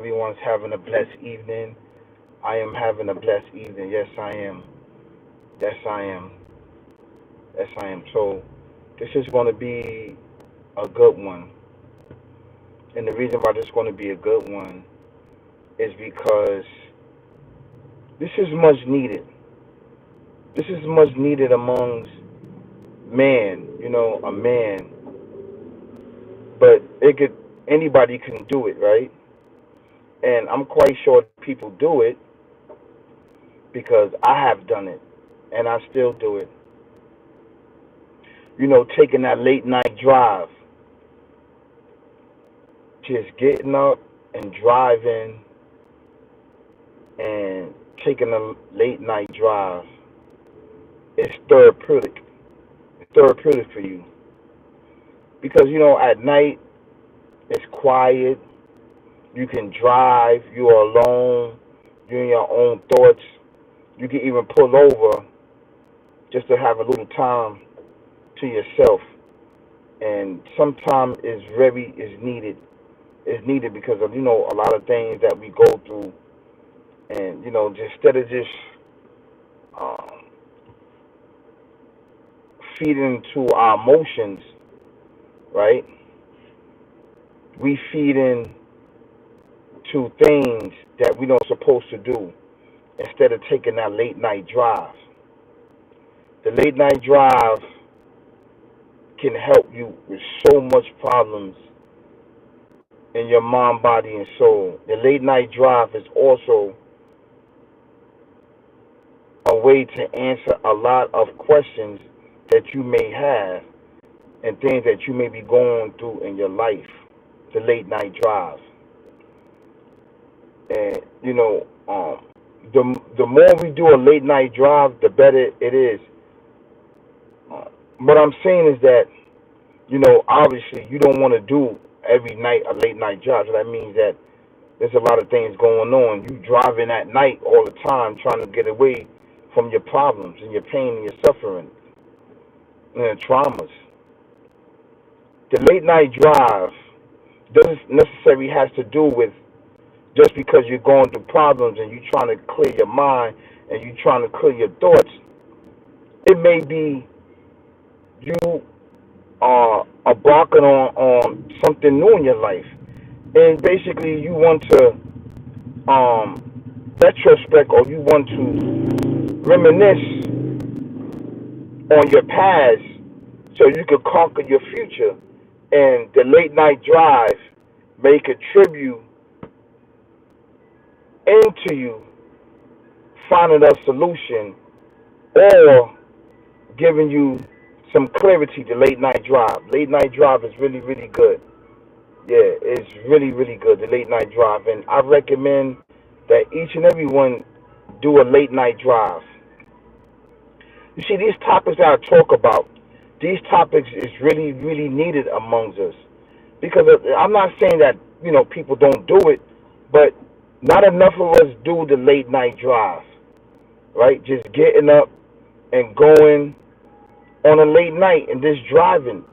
everyone's having a blessed evening. I am having a blessed evening. Yes, I am. Yes, I am. Yes, I am. So, this is going to be a good one. And the reason why this is going to be a good one is because this is much needed. This is much needed amongst man, a man. But anybody can do it, right? And I'm quite sure people do it because I have done it and I still do it. Taking that late night drive, just getting up and driving and taking a late night drive is therapeutic. It's therapeutic for you because at night it's quiet. You can drive. You're alone. You're in your own thoughts. You can even pull over just to have a little time to yourself. And sometimes is needed. It's needed because of a lot of things that we go through, and just instead of just um, feeding to our emotions, right? We feed in to things that we don't supposed to do instead of taking that late night drive. The late night drive can help you with so much problems in your mind, body, and soul. The late night drive is also a way to answer a lot of questions that you may have and things that you may be going through in your life. The late night drive, and the more we do a late night drive, the better it is. Uh, what I'm saying is that obviously you don't want to do every night a late night drive. So that means that there's a lot of things going on. You driving at night all the time, trying to get away from your problems and your pain and your suffering and your traumas. The late night drive doesn't necessarily has to do with just because you're going through problems and you're trying to clear your mind and you're trying to clear your thoughts. It may be you are embarking on something new in your life, and basically you want to retrospect, or you want to reminisce on your past so you can conquer your future. And the late night drive may contribute into you finding a solution or giving you some clarity to late night drive. Late night drive is really, really good. Yeah, it's really, really good, the late night drive. And I recommend that each and every one do a late night drive. You see, these topics that I talk about, these topics is really, really needed amongst us. Because I'm not saying that, people don't do it, but not enough of us do the late night drive, right? Just getting up and going on a late night and just driving,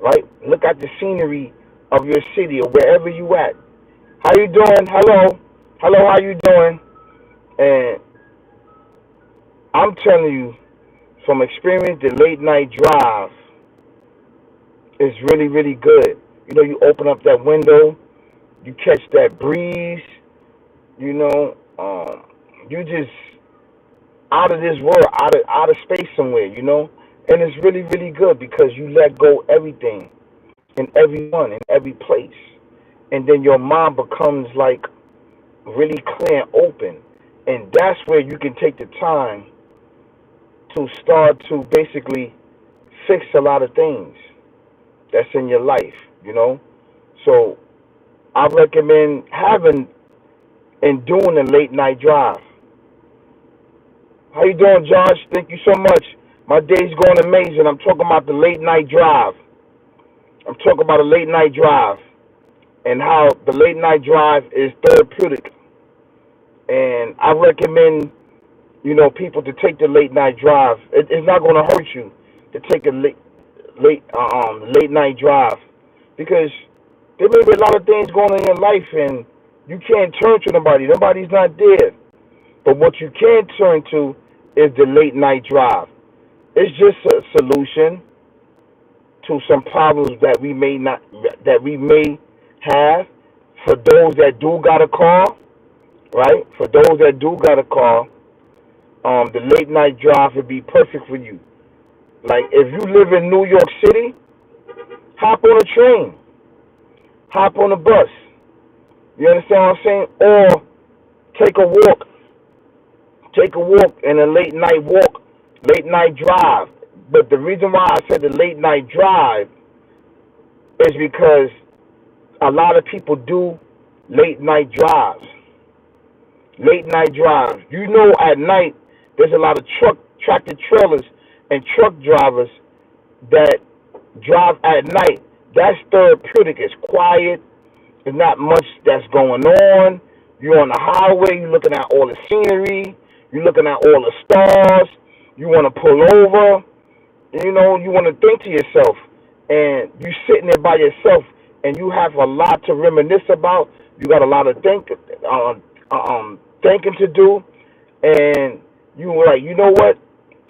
right? Look at the scenery of your city or wherever you at. How you doing? Hello. Hello, how you doing? And I'm telling you from experience, the late night drive is really, really good. You open up that window, you catch that breeze, you know, you just out of this world, out of space somewhere, and it's really, really good because you let go everything and everyone in every place, and then your mind becomes like really clear and open, and that's where you can take the time to start to basically fix a lot of things that's in your life. So I recommend having and doing a late night drive. How you doing, Josh? Thank you so much. My day's going amazing. I'm talking about the late night drive. I'm talking about a late night drive and how the late night drive is therapeutic. And I recommend, people to take the late night drive. It's not going to hurt you to take a late night drive because there may be a lot of things going on in your life, and You can't turn to nobody. Nobody's not there. But what you can turn to is the late night drive. It's just a solution to some problems that we may not that we may have. For those that do got a car, right? For those that do got a car, the late night drive would be perfect for you. Like if you live in New York City, hop on a train, hop on a bus. You understand what I'm saying? Or take a walk. Take a walk and a late night walk, late night drive. But the reason why I said the late night drive is because a lot of people do late night drives. Late night drives. You know, at night there's a lot of tractor trailers and truck drivers that drive at night. That's therapeutic. It's quiet. There's not much that's going on. You're on the highway. You're looking at all the scenery. You're looking at all the stars. You want to pull over. You know, you want to think to yourself. And you're sitting there by yourself, and you have a lot to reminisce about. You got a lot of thinking to do. And you were like, you know what?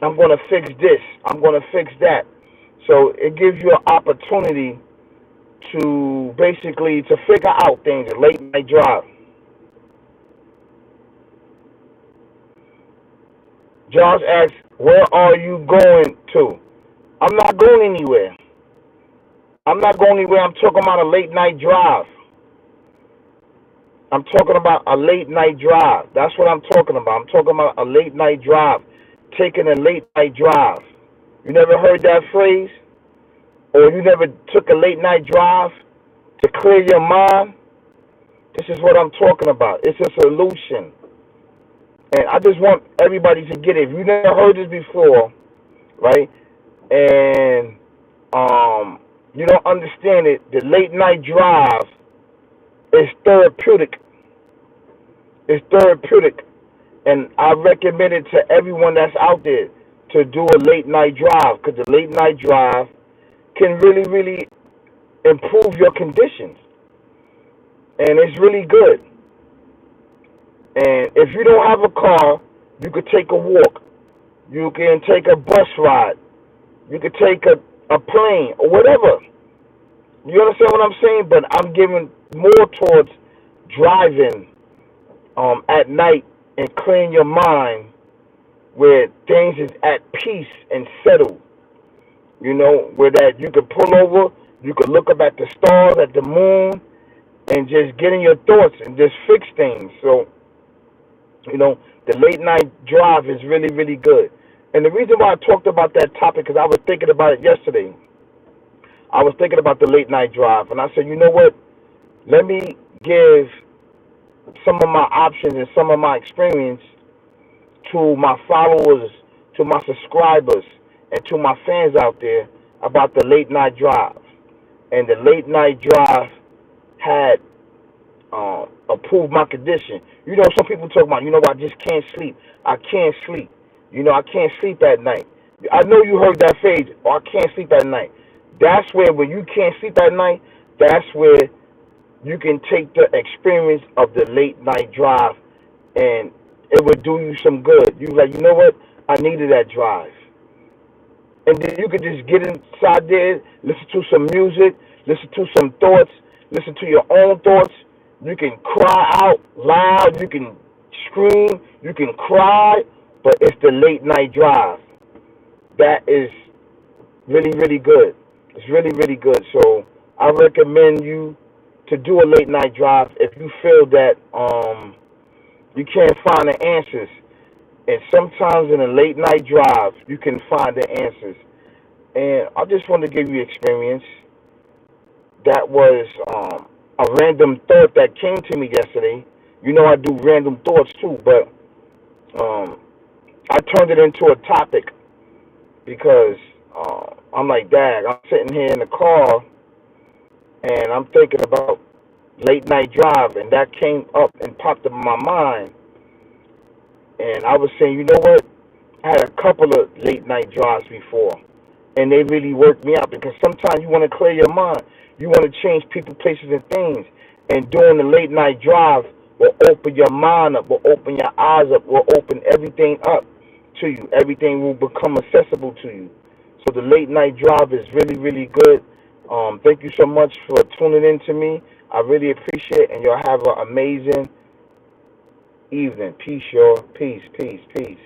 I'm going to fix this. I'm going to fix that. So it gives you an opportunity to basically to figure out things. A late night drive. Josh asks, where are you going to? I'm not going anywhere. I'm not going anywhere. I'm talking about a late night drive. I'm talking about a late night drive. That's what I'm talking about. I'm talking about a late night drive. Taking a late night drive. You never heard that phrase? Or you never took a late night drive to clear your mind? This is what I'm talking about. It's a solution. And I just want everybody to get it. If you never heard this before, right, and you don't understand it, the late night drive is therapeutic. It's therapeutic. And I recommend it to everyone that's out there to do a late night drive, because the late night drive can really, really improve your conditions. And it's really good. And if you don't have a car, you could take a walk. You can take a bus ride. You could take a plane or whatever. You understand what I'm saying? But I'm giving more towards driving at night and clearing your mind where things is at peace and settled. You know, where that you could pull over, you could look up at the stars, at the moon, and just get in your thoughts and just fix things. So, you know, the late night drive is really, really good. And the reason why I talked about that topic is I was thinking about it yesterday. I was thinking about the late night drive, and I said, you know what? Let me give some of my options and some of my experience to my followers, to my subscribers, and to my fans out there about the late night drive. And the late night drive had improved my condition. You know, some people talk about, you know, I just can't sleep. I can't sleep. You know, I can't sleep at night. I know you heard that phrase, or I can't sleep at night. That's where, when you can't sleep at night, that's where you can take the experience of the late night drive, and it would do you some good. You like, you know what? I needed that drive. And then you could just get inside there, listen to some music, listen to some thoughts, listen to your own thoughts. You can cry out loud, you can scream, you can cry, but it's the late night drive. That is really, really good. It's really, really good. So I recommend you to do a late night drive if you feel that you can't find the answers. And sometimes in a late night drive, you can find the answers. And I just want to give you experience. That was a random thought that came to me yesterday. You know I do random thoughts too, but I turned it into a topic because I'm like, Dad, I'm sitting here in the car and I'm thinking about late night drive, and that came up and popped up in my mind. And I was saying, you know what? I had a couple of late night drives before, and they really worked me out, because sometimes you want to clear your mind. You want to change people, places, and things. And doing the late night drive will open your mind up, will open your eyes up, will open everything up to you. Everything will become accessible to you. So the late night drive is really, really good. Thank you so much for tuning in to me. I really appreciate it, and y'all have an amazing evening. Peace, y'all. Peace, peace, peace.